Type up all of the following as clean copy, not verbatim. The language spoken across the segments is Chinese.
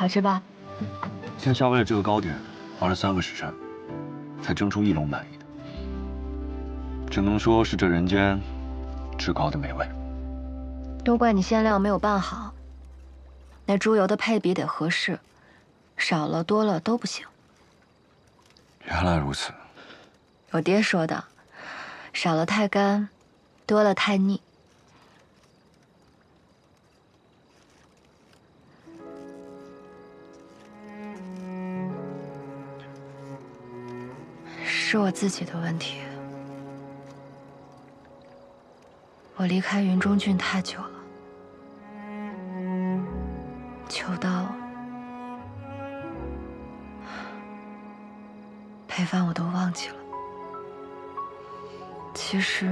好吃吧？现下为了这个糕点，花了3个时辰，才蒸出1笼满意的，只能说是这人间至高的美味。都怪你馅料没有拌好，那猪油的配比得合适，少了多了都不行。原来如此。我爹说的，少了太干，多了太腻。是我自己的问题。我离开云中郡太久了，久到配饭我都忘记了。其实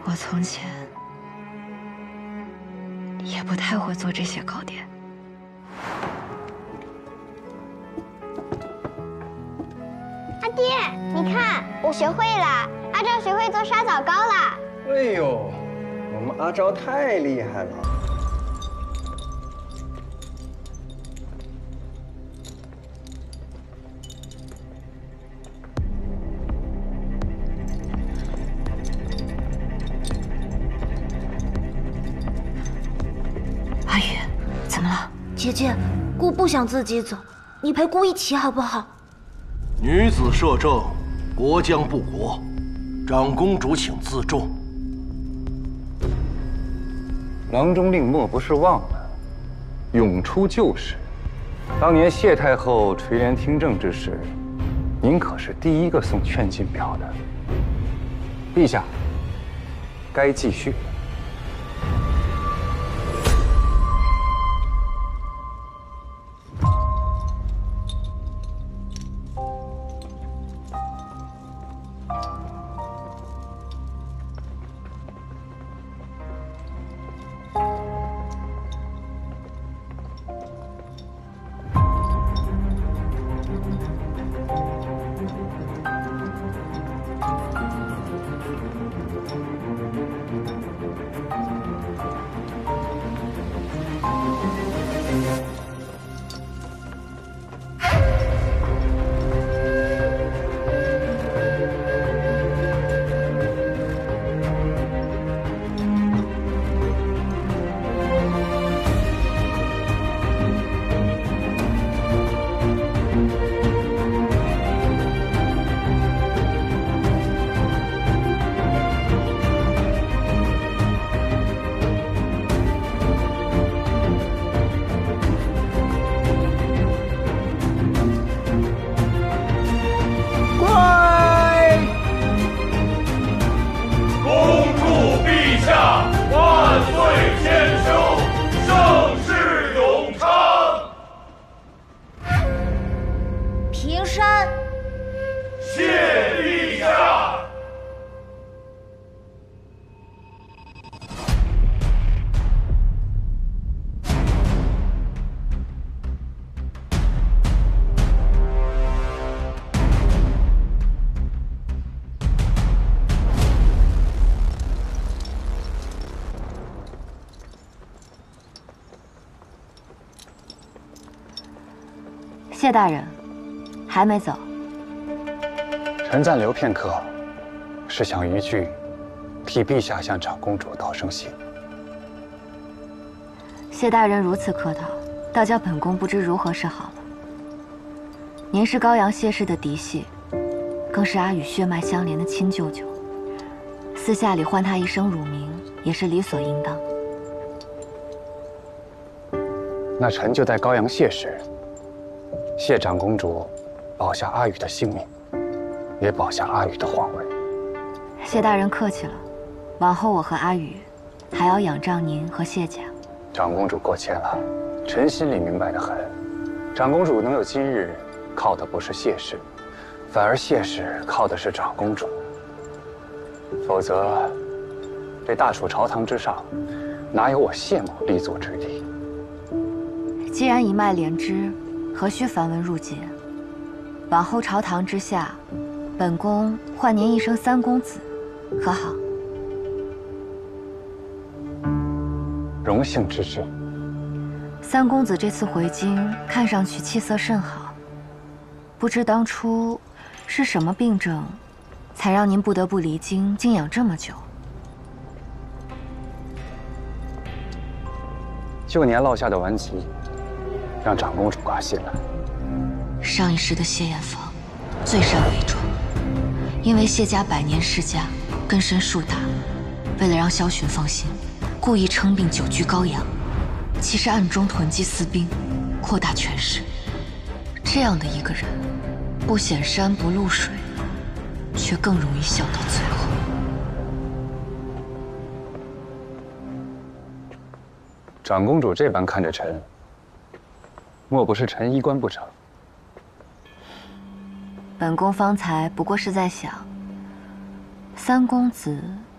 我从前也不太会做这些糕点。阿爹，你看，我学会了，阿昭学会做沙枣糕了。哎呦，我们阿昭太厉害了！阿宇，怎么了？姐姐，姑不想自己走，你陪姑一起好不好？女子摄政，国将不国。长公主请自重。郎中令莫不是忘了，永出旧事。当年谢太后垂帘听政之时，您可是第一个送劝进表的。陛下，该继续。谢大人，还没走。臣暂留片刻，是想一句替陛下向长公主道声谢。谢大人如此客套，倒叫本宫不知如何是好了。您是高阳谢氏的嫡系，更是阿宇血脉相连的亲舅舅，私下里唤他一声乳名，也是理所应当。那臣就在高阳谢时，谢长公主保下阿宇的性命，也保下阿宇的皇位。谢大人客气了，往后我和阿宇还要仰仗您和谢家。长公主过谦了，臣心里明白得很。长公主能有今日，靠的不是谢氏，反而谢氏靠的是长公主。否则，这大楚朝堂之上，哪有我谢某立足之地？既然一脉连枝，何须繁文缛节？往后朝堂之下，本宫唤您一声三公子，可好？荣幸之至。三公子这次回京，看上去气色甚好。不知当初是什么病症，才让您不得不离京静养这么久？旧年落下的顽疾，让长公主挂心了。上一世的谢艳芳最善伪装，因为谢家100年世家，根深树大，为了让萧寻放心，故意称病久居高阳，其实暗中囤积私兵，扩大权势。这样的一个人，不显山不露水，却更容易笑到最后。长公主这般看着臣，莫不是臣衣冠不成？本宫方才不过是在想，三公子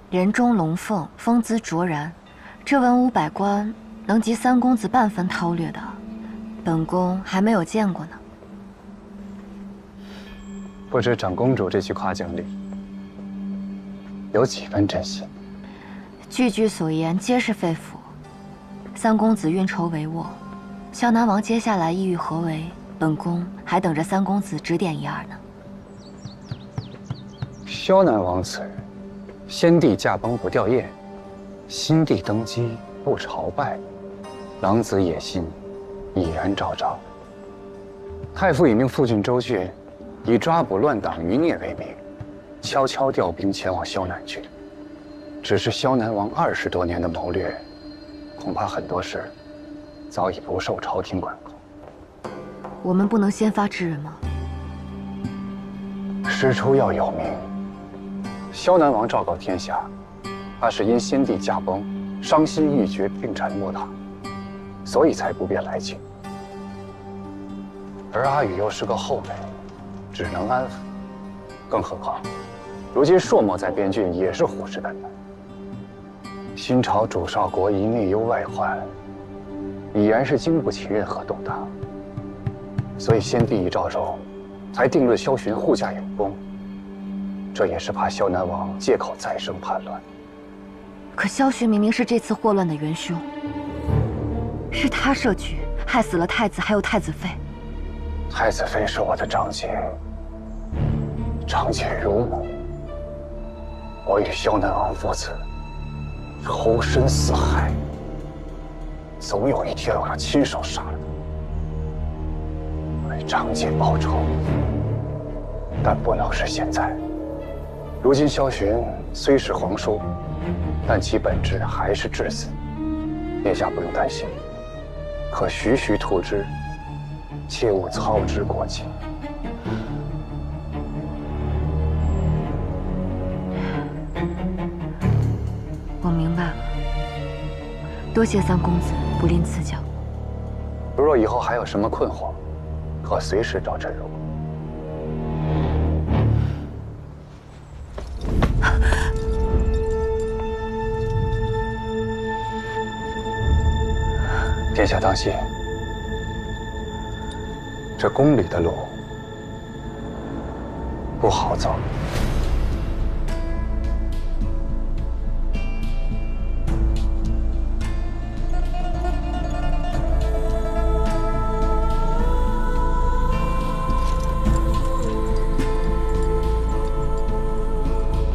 人中龙凤，风姿卓然，这文武百官能及三公子半分韬略的，本宫还没有见过呢。不知长公主这句夸奖里有几分真心？句句所言皆是肺腑。三公子运筹帷幄，萧南王接下来意欲何为？本宫还等着三公子指点一二呢。萧南王此人，先帝驾崩不吊唁，新帝登基不朝拜，狼子野心已然昭昭。太傅已命父亲周迅以抓捕乱党余孽为名，悄悄调兵前往萧南去。只是萧南王20多年的谋略，恐怕很多事早已不受朝廷管控。我们不能先发制人吗？师出要有名。萧南王昭告天下，他是因先帝驾崩，伤心欲绝，病缠卧榻，所以才不便来京。而阿宇又是个后辈，只能安抚。更何况，如今朔漠在边郡也是虎视眈眈。新朝主少国一内忧外患，已然是经不起任何动荡。所以先帝一诏中，才定论萧寻护驾有功。这也是怕萧南王借口再生叛乱。可萧寻明明是这次祸乱的元凶，是他设局害死了太子，还有太子妃。太子妃是我的长姐，长姐如母。我与萧南王父子仇深似海，总有一天我要亲手杀了他，为长姐报仇。但不能是现在。如今萧寻虽是皇叔，但其本质还是质子。殿下不用担心，可徐徐图之，切勿操之过急。我明白了，多谢三公子不吝赐教。如若以后还有什么困惑，可随时找朕入。殿下当心，这宫里的路不好走。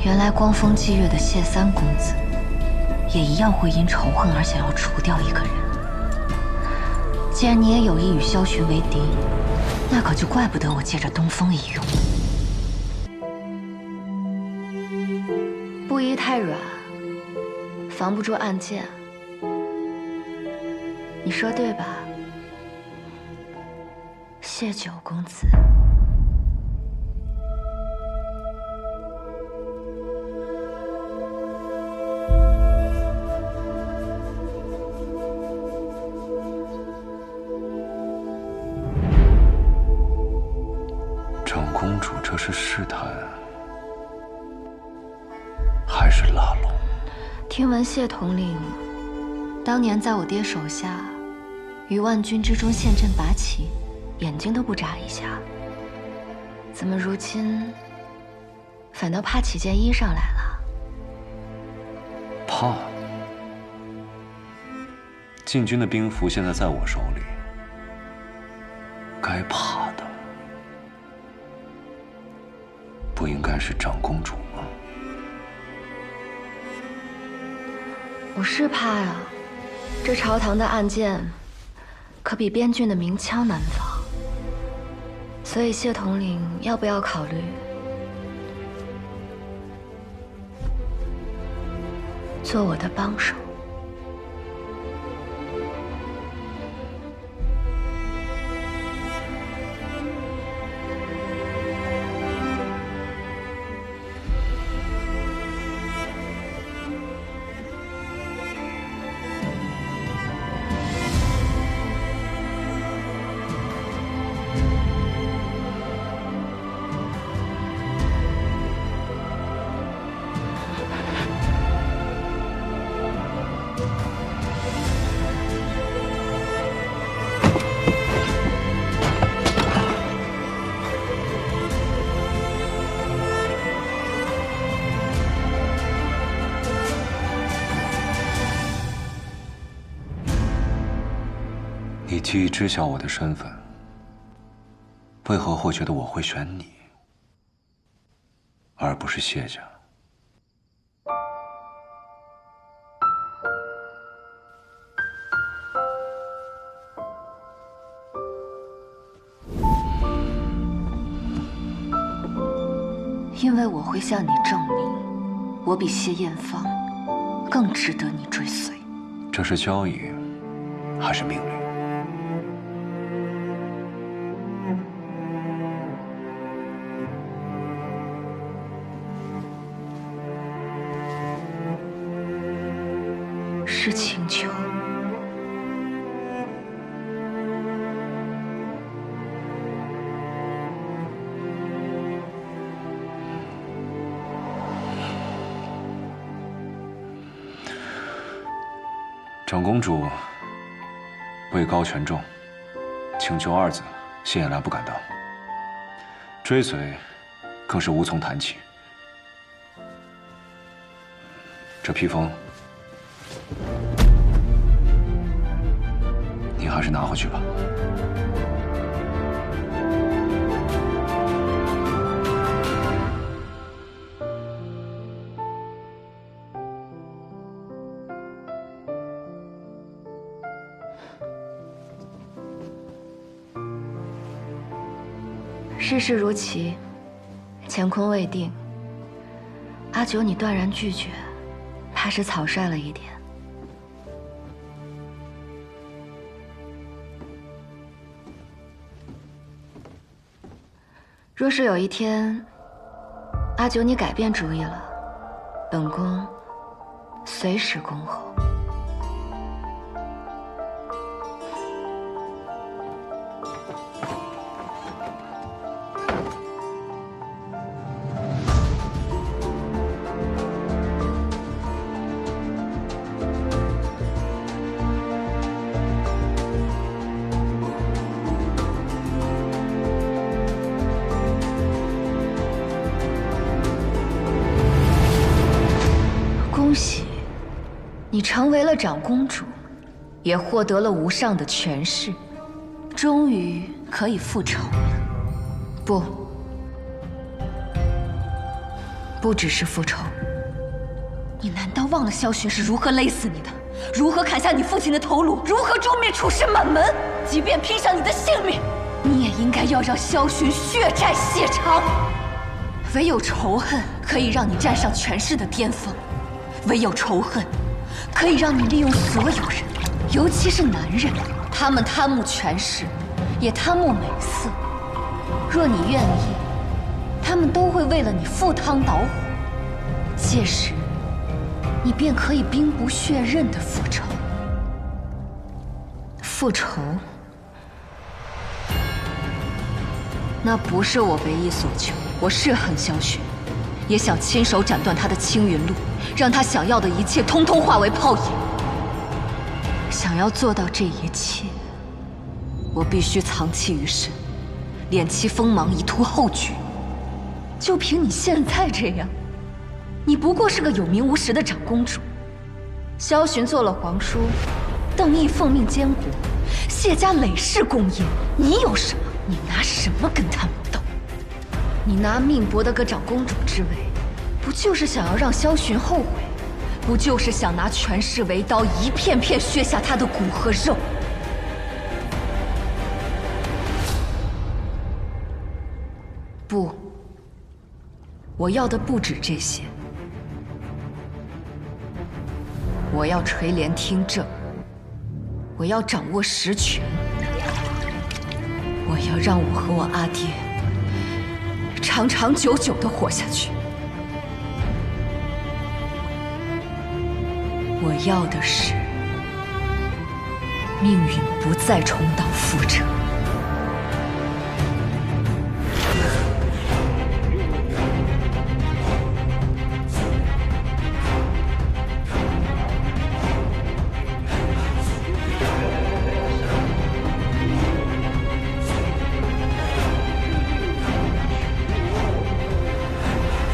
原来光风霁月的谢三公子，也一样会因仇恨而想要除掉一个人。既然你也有意与萧寻为敌，那可就怪不得我借着东风一用。布衣太软，防不住暗箭。你说对吧，谢九公子？长公主，这是试探，还是拉拢？听闻谢统领当年在我爹手下，于万军之中陷阵拔旗，眼睛都不眨一下。怎么如今反倒怕起件衣裳来了？怕？禁军的兵符现在在我手里，该怕的不应该是长公主吗？我是怕呀，这朝堂的案件可比边郡的明枪难防，所以谢统领要不要考虑做我的帮手？你既知晓我的身份，为何会觉得我会选你，而不是谢家？因为我会向你证明，我比谢艳芳更值得你追随。这是交易，还是命令？是请求。长公主位高权重，请求二子谢衍来不敢当，追随更是无从谈起。这披风，你还是拿回去吧。世事如棋，乾坤未定。阿九，你断然拒绝，怕是草率了一点。若是有一天，阿九你改变主意了，本宫随时恭候。恭喜，你成为了长公主，也获得了无上的权势，终于可以复仇了。不只是复仇。你难道忘了萧巡是如何勒死你的？如何砍下你父亲的头颅？如何诛灭楚氏满门？即便拼上你的性命，你也应该要让萧巡血债血偿。唯有仇恨可以让你站上权势的巅峰。唯有仇恨，可以让你利用所有人，尤其是男人，他们贪慕权势，也贪慕美色。若你愿意，他们都会为了你赴汤蹈火。届时，你便可以兵不血刃地复仇。复仇，那不是我唯一所求。我是恨萧巡，也想亲手斩断他的青云路。让他想要的一切通通化为泡影。想要做到这一切，我必须藏其于身，敛其锋芒，以图后举。就凭你现在这样，你不过是个有名无实的长公主。萧巡做了皇叔，邓毅奉命监国，谢家累世功业，你有什么？你拿什么跟他们斗？你拿命搏得个长公主之位，不就是想要让萧寻后悔？不就是想拿权势为刀，一片片削下他的骨和肉？不，我要的不止这些。我要垂帘听政，我要掌握实权，我要让我和我阿爹长长久久地活下去。我要的是命运不再重蹈覆辙。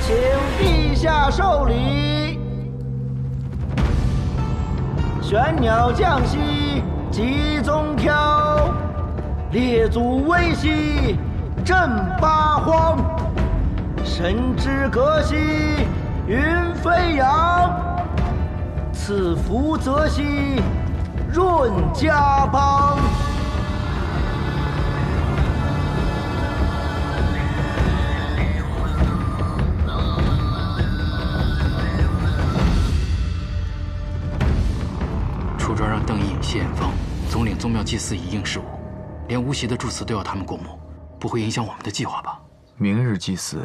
请陛下受礼。玄鸟降息，吉宗挑，列祖威兮，镇八荒。神之革兮，云飞扬。赐福泽兮，润家邦。出专让邓毅、谢艳芳总领宗庙祭祀一应事务，连无锡的祝祠都要他们过目，不会影响我们的计划吧？明日祭祀，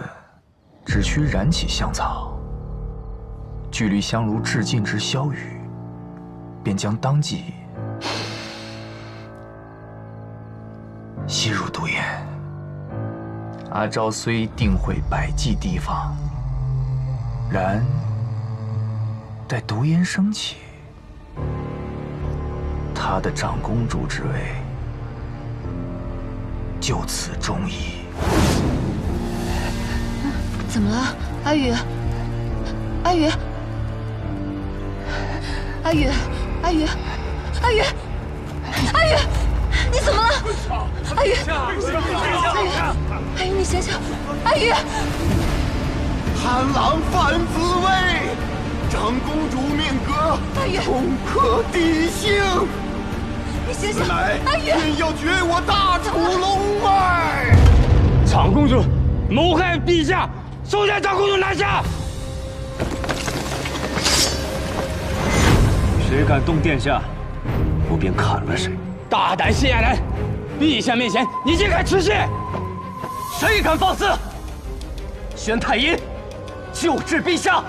只需燃起香草，距离香炉至近之萧雨，便将当即吸入毒烟。阿昭虽定会百计提防，然待毒烟升起，她的长公主之位就此终矣。怎么了，阿宇？阿宇？阿宇？阿宇？阿宇？阿宇？你怎么了？阿宇？阿宇，你醒醒！阿宇！韩郎反紫薇，长公主命格重克地星。你醒醒！阿宇，便要绝我大楚龙脉。长公主谋害陛下，速将长公主拿下！谁敢动殿下，我便砍了谁。大胆谢亚兰，陛下面前你竟敢持械！谁敢放肆？宣太医，救治陛下！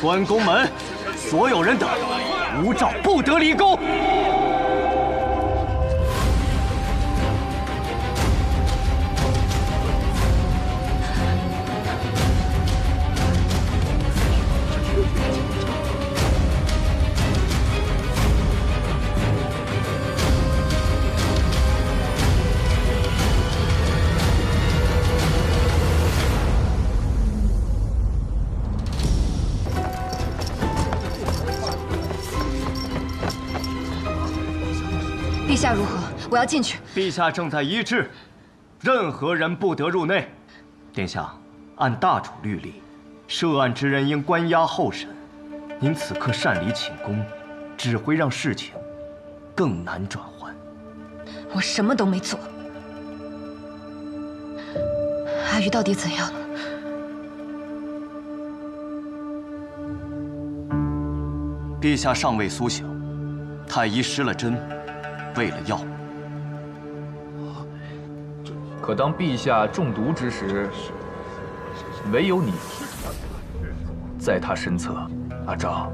关宫门，所有人等无诏不得离宫。陛下如何？我要进去。陛下正在医治，任何人不得入内。殿下，按大楚律例，涉案之人应关押候审。您此刻擅离寝宫，只会让事情更难转圜。我什么都没做。阿宇到底怎样了？陛下尚未苏醒，太医施了针。喂了药，可当陛下中毒之时，唯有你在他身侧。阿昭，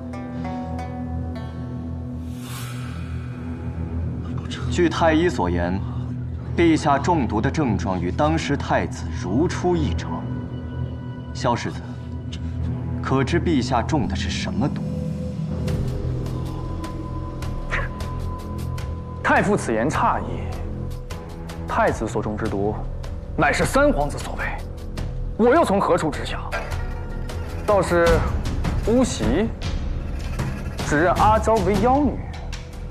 据太医所言，陛下中毒的症状与当时太子如出一辙。萧世子，可知陛下中的是什么毒？太傅此言差矣。太子所中之毒，乃是三皇子所为，我又从何处知晓？倒是乌袭只认阿昭为妖女，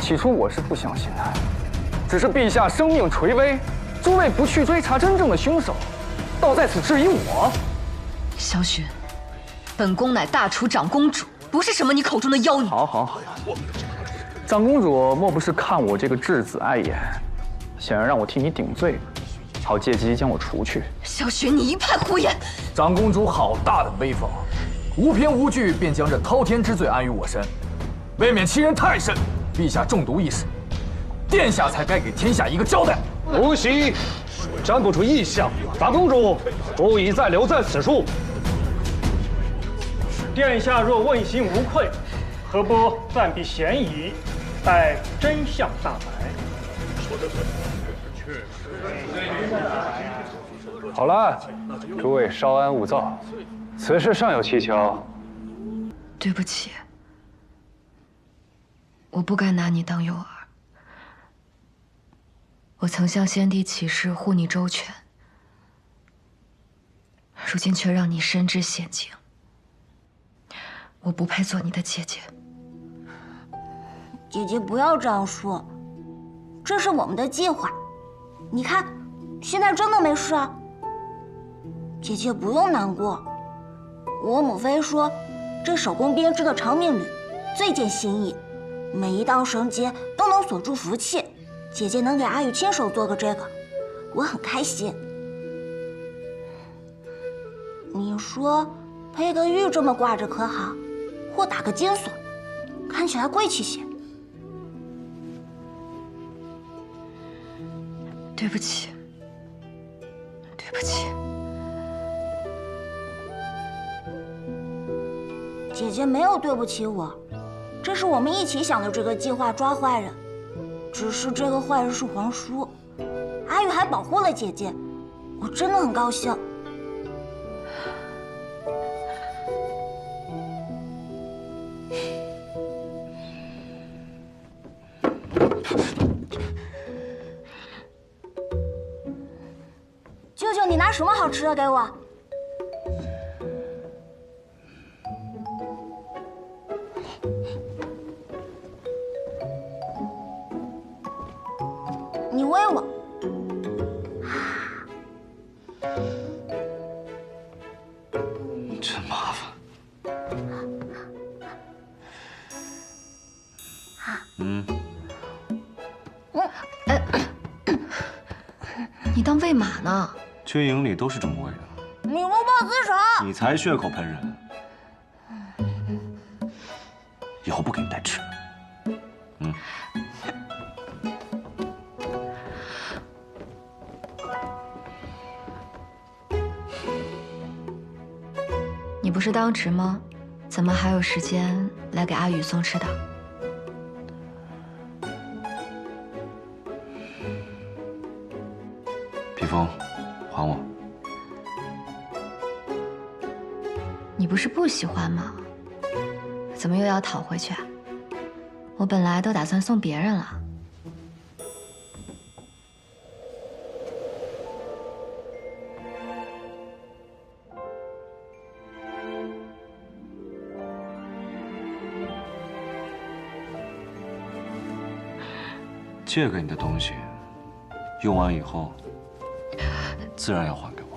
起初我是不相信的，只是陛下生命垂危，诸位不去追查真正的凶手，倒在此质疑我。萧薰，本宫乃大楚长公主，不是什么你口中的妖女。好，长公主莫不是看我这个质子碍眼，想要让我替你顶罪，好借机将我除去？萧薰，你一派胡言！长公主好大的威风，无凭无据便将这滔天之罪安于我身，未免欺人太甚。陛下中毒一时，殿下才该给天下一个交代。不行，站不出异象。长公主不宜再留在此处。殿下若问心无愧，何不暂避嫌疑，待真相大白？说得对。好了，诸位稍安勿躁，此事尚有蹊跷。对不起，我不该拿你当诱饵。我曾向先帝起誓护你周全，如今却让你身至险境。我不配做你的姐姐。姐姐不要这样说，这是我们的计划。你看，现在真的没事啊。姐姐不用难过，我母妃说，这手工编织的长命缕最见心意，每一道绳结都能锁住福气。姐姐能给阿宇亲手做个这个，我很开心。你说配个玉这么挂着可好？或打个金锁，看起来贵气些。对不起，对不起。姐姐没有对不起我，这是我们一起想的这个计划抓坏人。只是这个坏人是皇叔，阿宇还保护了姐姐，我真的很高兴。舅舅，你拿什么好吃的给我？你喂我。真麻烦。你当喂马呢？军营里都是这么喂的。你如暴自首！你才血口喷人，以后不给你带吃。你不是当值吗？怎么还有时间来给阿宇送吃的？披风，还我。你不是不喜欢吗？怎么又要讨回去啊？我本来都打算送别人了。借给你的东西，用完以后，自然要还给我。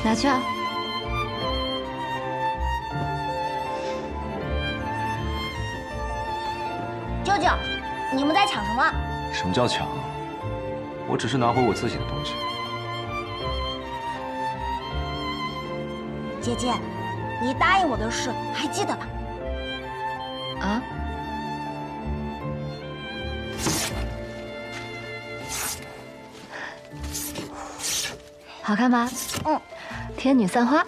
拿去啊！舅舅，你们在抢什么？什么叫抢？我只是拿回我自己的东西。姐姐，你答应我的事还记得吧？啊？好看吧？天女散花。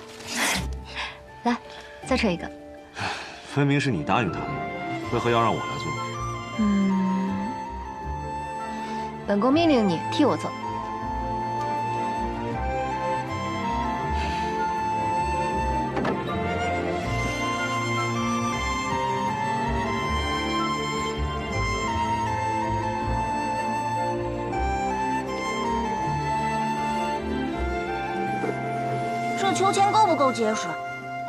来，再吹一个。分明是你答应他的，为何要让我来做？本宫命令你替我做。这秋千够不够结实？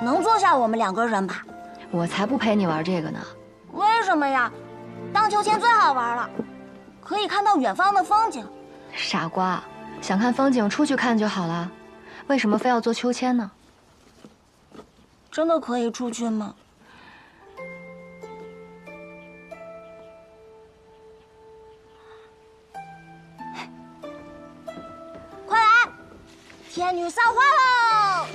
能坐下我们2个人吧？我才不陪你玩这个呢。为什么呀？荡秋千最好玩了，可以看到远方的风景。傻瓜，想看风景出去看就好了，为什么非要坐秋千呢？真的可以出去吗？快来，天女散花喽！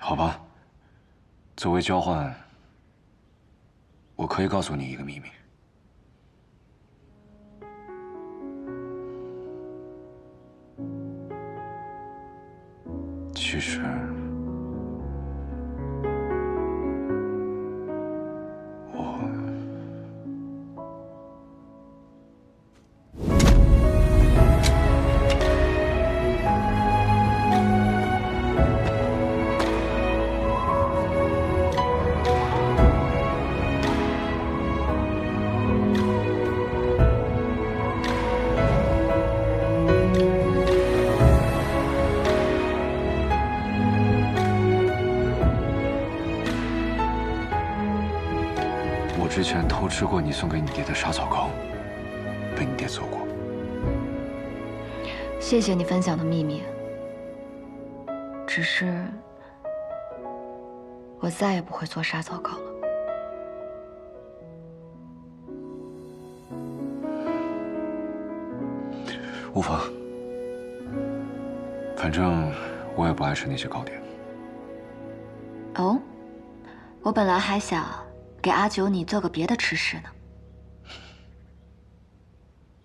好吧，作为交换，我可以告诉你一个秘密。其实，之前偷吃过你送给你爹的沙草糕，被你爹揍过。谢谢你分享的秘密，只是我再也不会做沙草糕了。无妨，反正我也不爱吃那些糕点。哦，我本来还想给阿九你做个别的吃食呢。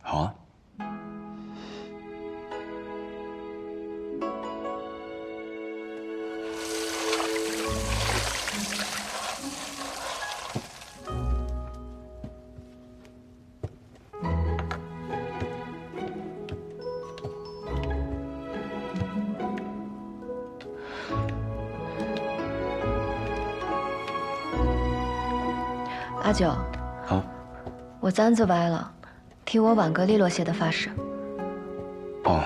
好啊。阿九，好，我簪子歪了，替我挽个利落些的发饰。哦。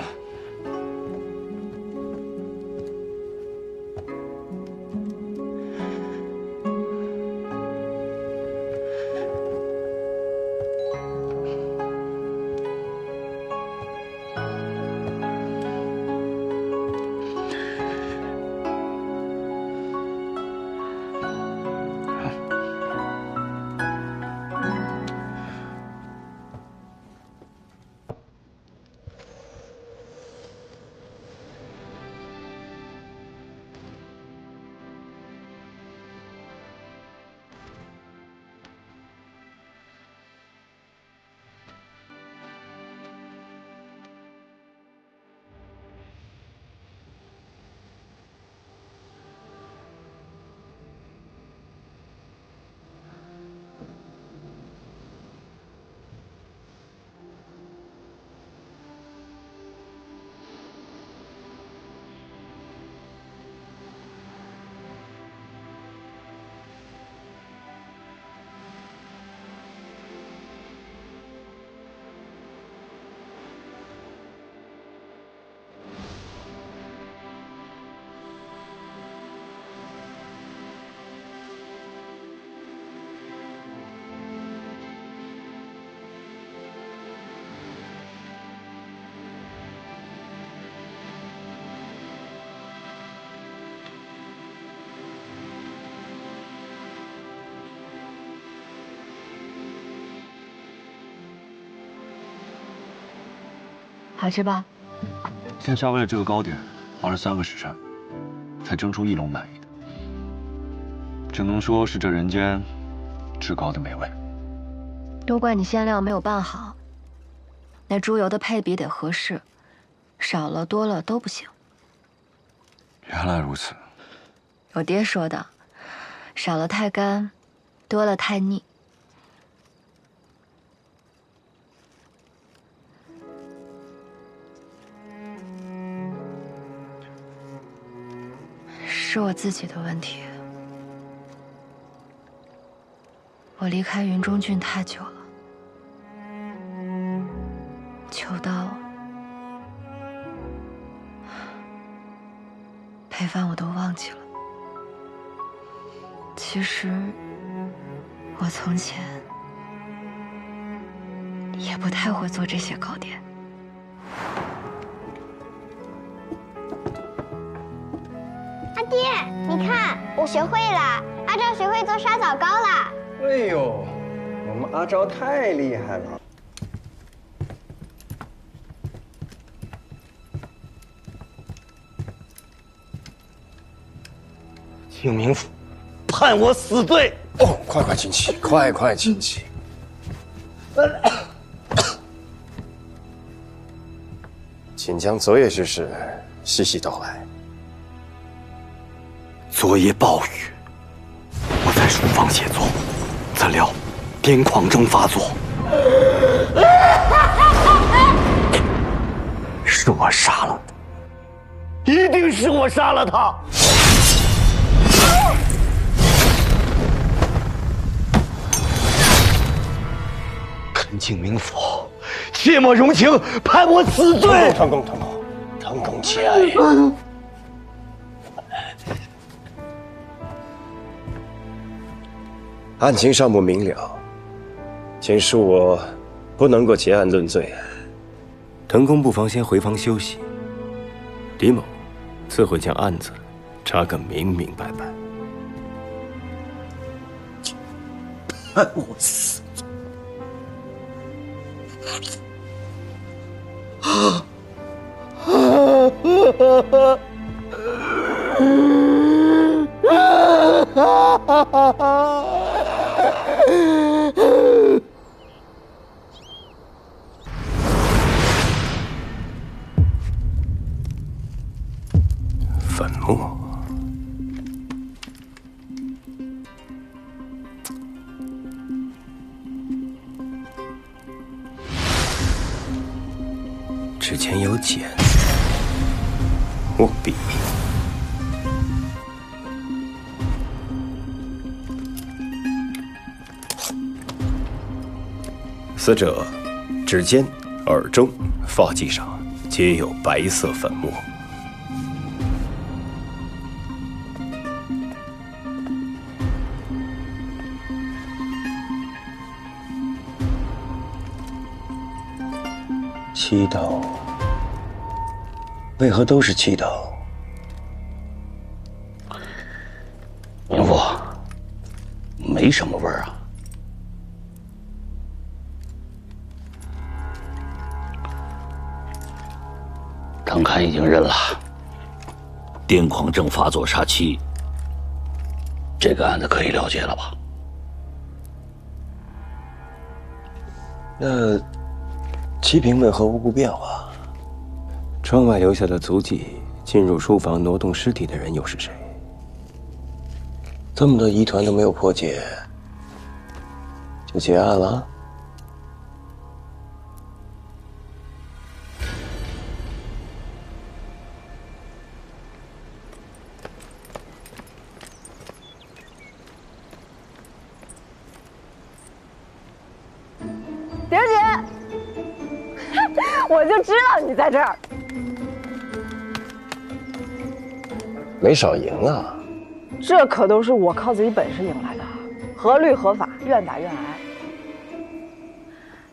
好吃吧？天下为了这个糕点，熬了3个时辰，才蒸出1笼满意的，只能说是这人间至高的美味。都怪你馅料没有拌好，那猪油的配比得合适，少了多了都不行。原来如此。我爹说的，少了太干，多了太腻。是我自己的问题。我离开云中郡太久了，久到裴帆我都忘记了。其实我从前也不太会做这些糕点。阿爹，你看，我学会了，阿昭学会做沙枣糕了。哎呦，我们阿昭太厉害了！清明府判我死罪。哦，快请起，快请起。请将昨夜之事细细道来。昨夜暴雨，我在书房写作，怎料癫狂症发作，是我杀了他，一定是我杀了他。恳请明府切莫容情，判我死罪。唐公节哀。案情尚不明了，请恕我不能够结案论罪。滕公不妨先回房休息，李某自会将案子查个明明白白。判我死罪！粉末，之前有碱，握笔。死者指尖、耳中、发髻上皆有白色粉末。7道，为何都是7道？明府，没什么味儿啊。张堪已经认了，癫狂症发作杀妻，这个案子可以了结了吧？那齐平为何无故变化？窗外留下的足迹，进入书房挪动尸体的人又是谁？这么多疑团都没有破解，就结案了？蝶儿姐，我就知道你在这儿。没少赢啊！这可都是我靠自己本事赢来的，合律合法，愿打愿挨。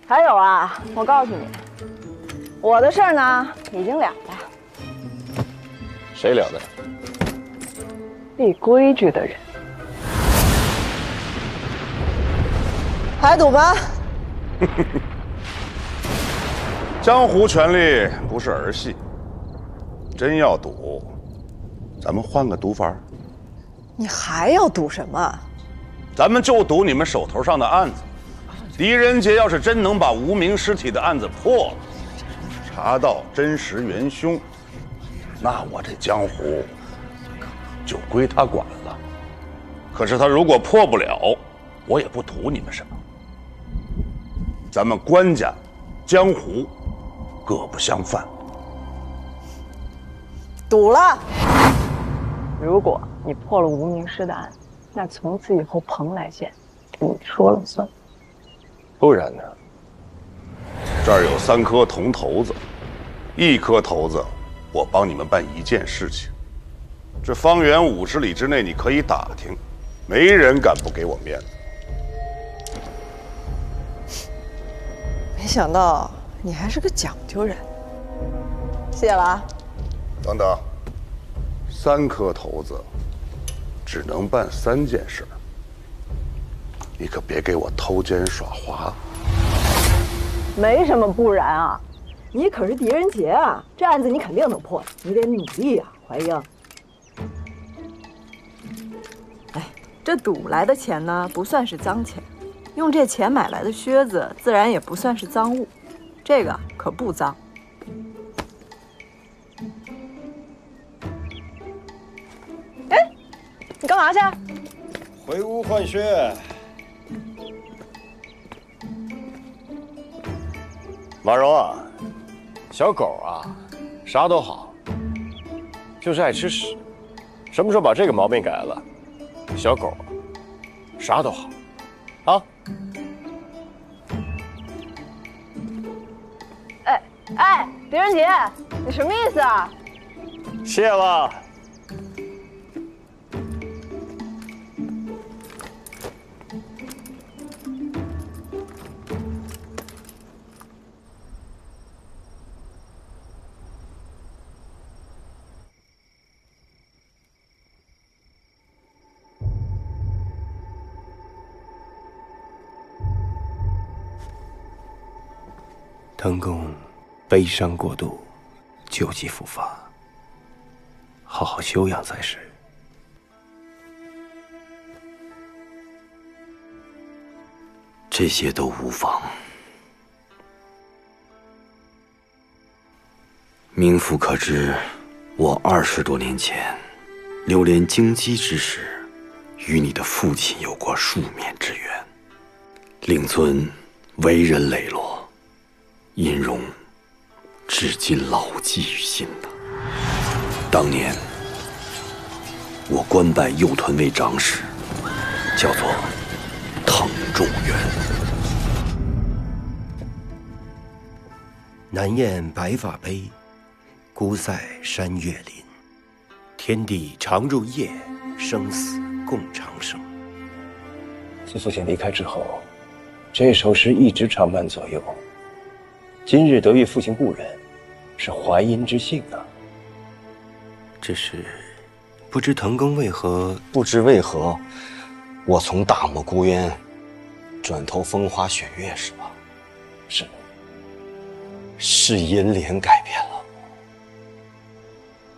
还有啊，我告诉你，我的事儿呢已经了了。谁了的？立规矩的人。还赌吗？江湖权力不是儿戏，真要赌，咱们换个赌法。你还要赌什么？咱们就赌你们手头上的案子。狄仁杰要是真能把无名尸体的案子破了，查到真实元凶，那我这江湖就归他管了。可是他如果破不了，我也不图你们什么。咱们关家、江湖各不相犯。赌了。如果你破了无名尸的案，那从此以后蓬莱县你说了算。不然呢？这儿有3颗铜头子，1颗头子我帮你们办一件事情。这方圆50里之内你可以打听，没人敢不给我面子。没想到你还是个讲究人，谢了啊。等等，3颗头子只能办3件事，你可别给我偷奸耍滑。没什么不然啊，你可是狄仁杰啊，这案子你肯定能破，你得努力啊，怀英。哎，这赌来的钱呢，不算是脏钱，用这钱买来的靴子，自然也不算是赃物，这个可不脏。哎，你干嘛去？回屋换靴。马蓉啊，小狗啊，啥都好，就是爱吃屎。什么时候把这个毛病改了，小狗啥都好，啊？哎，狄仁杰，你什么意思啊？谢了。滕公悲伤过度，旧疾复发，好好休养才是。这些都无妨。冥府可知，我20多年前流连京畿之时，与你的父亲有过数面之缘。令尊为人磊落，殷荣至今牢记于心的。当年我官拜右屯卫长史，叫做滕仲元。南雁白发悲，孤塞山岳林。天地常入夜，生死共长生。自父亲离开之后，这首诗一直常伴左右。今日得遇父亲故人，是怀殷之幸啊。只是不知滕公为何？不知为何，我从大漠孤烟转投风花雪月时吧，是银莲改变了我。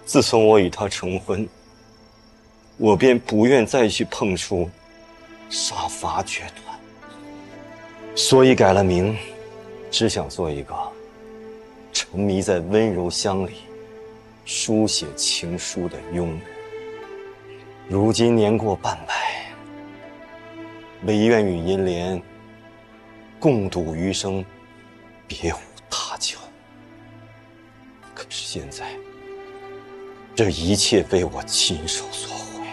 自从我与他成婚，我便不愿再去碰触杀伐决断，所以改了名，只想做一个沉迷在温柔乡里书写情书的庸人。如今年过半百，唯愿与银莲共度余生，别无他求。可是现在，这一切被我亲手所毁。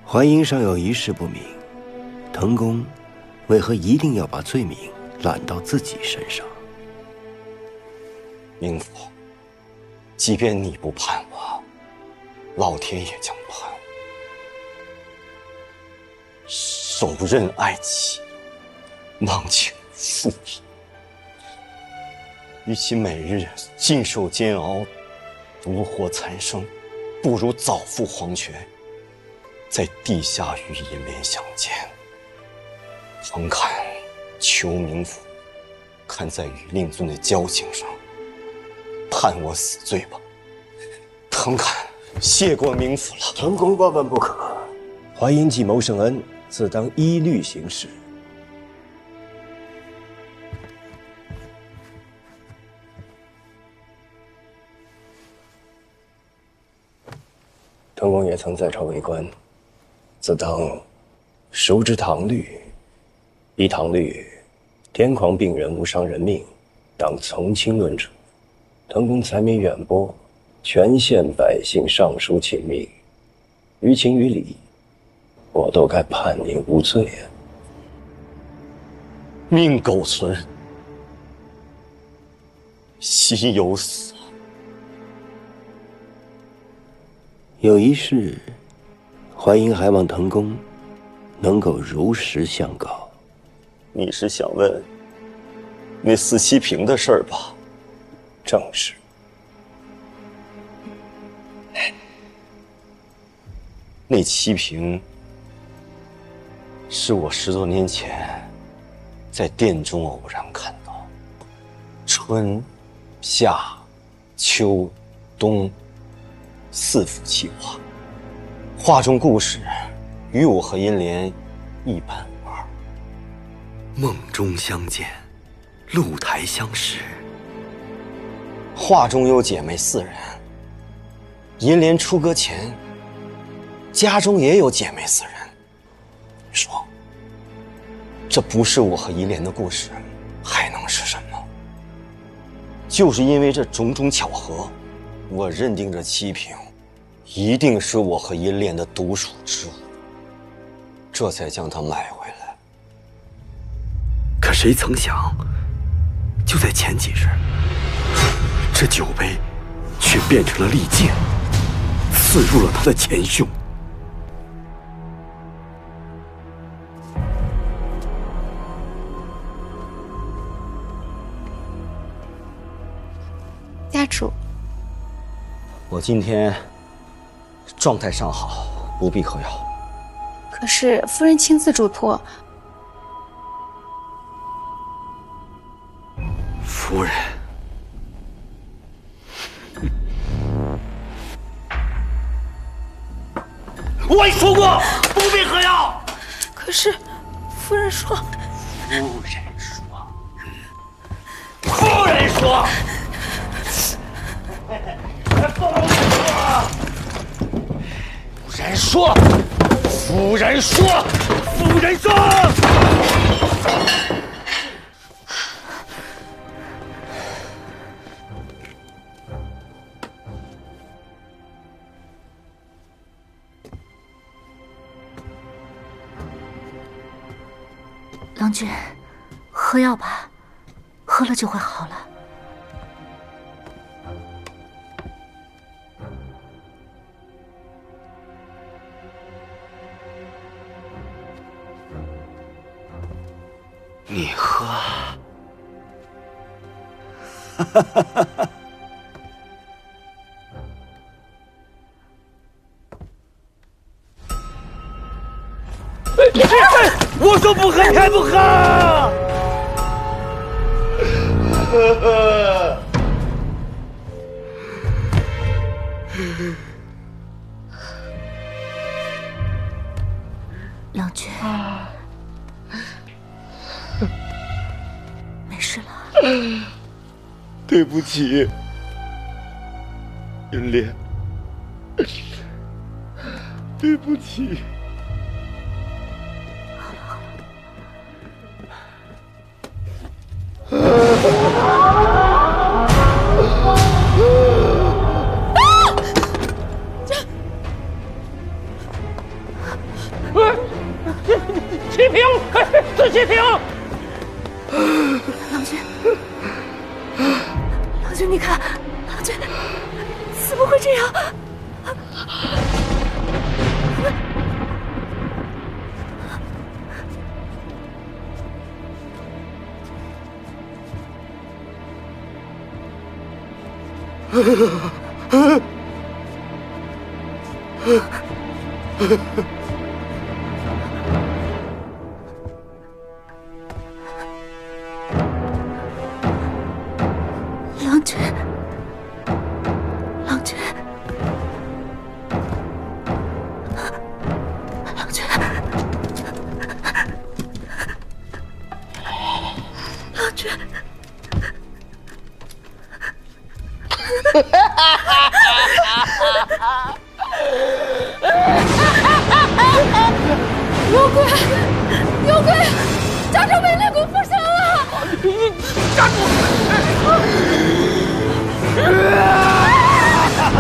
淮阴尚有一事不明，滕公为何一定要把罪名揽到自己身上？冥府，即便你不判我，老天也将判我。手刃爱妻，忘情负义。与其每日尽受煎熬，独活残生，不如早赴黄泉，在地下与银莲相见。诚恳求冥府，看在与令尊的交情上，判我死罪吧。诚恳谢过冥府了。滕公万万不可，淮阴既谋圣恩，自当依律行事。滕公也曾在朝为官，自当熟知唐律。依唐律，癫狂病人无伤人命，当从轻论处。滕公才名远播，全县百姓上书请命，于情于理，我都该判您无罪啊！命苟存，心有死。有一事，淮阴还望滕公能够如实相告。你是想问那四七平的事儿吧？正是。那七平是我10多年前在殿中偶然看到，春、夏、秋、冬4幅气画，画中故事与我和银莲一般无二。梦中相见，露台相识。画中有姐妹4人，银莲出阁前，家中也有姐妹4人。你说，这不是我和银莲的故事，还能是什么？就是因为这种种巧合，我认定这七平一定是我和银莲的独属之物，这才将它买回来。可谁曾想，就在前几日，这酒杯却变成了利剑，刺入了他的前胸。家主，我今天状态尚好，不必喝药。可是夫人亲自嘱托。夫人，我已说过不必喝药。可是夫人说。夫人说。夫人说。郎君，喝药吧，喝了就会好了。你喝。我说不喝，你还不喝？郎君，没事了。对不起，银莲，对不起。齐平，自齐平。郎君，郎君，你看，郎君怎么会这样？郎君，郎君，郎君，郎君。有鬼！有鬼！家中美烈谷附身了！站住！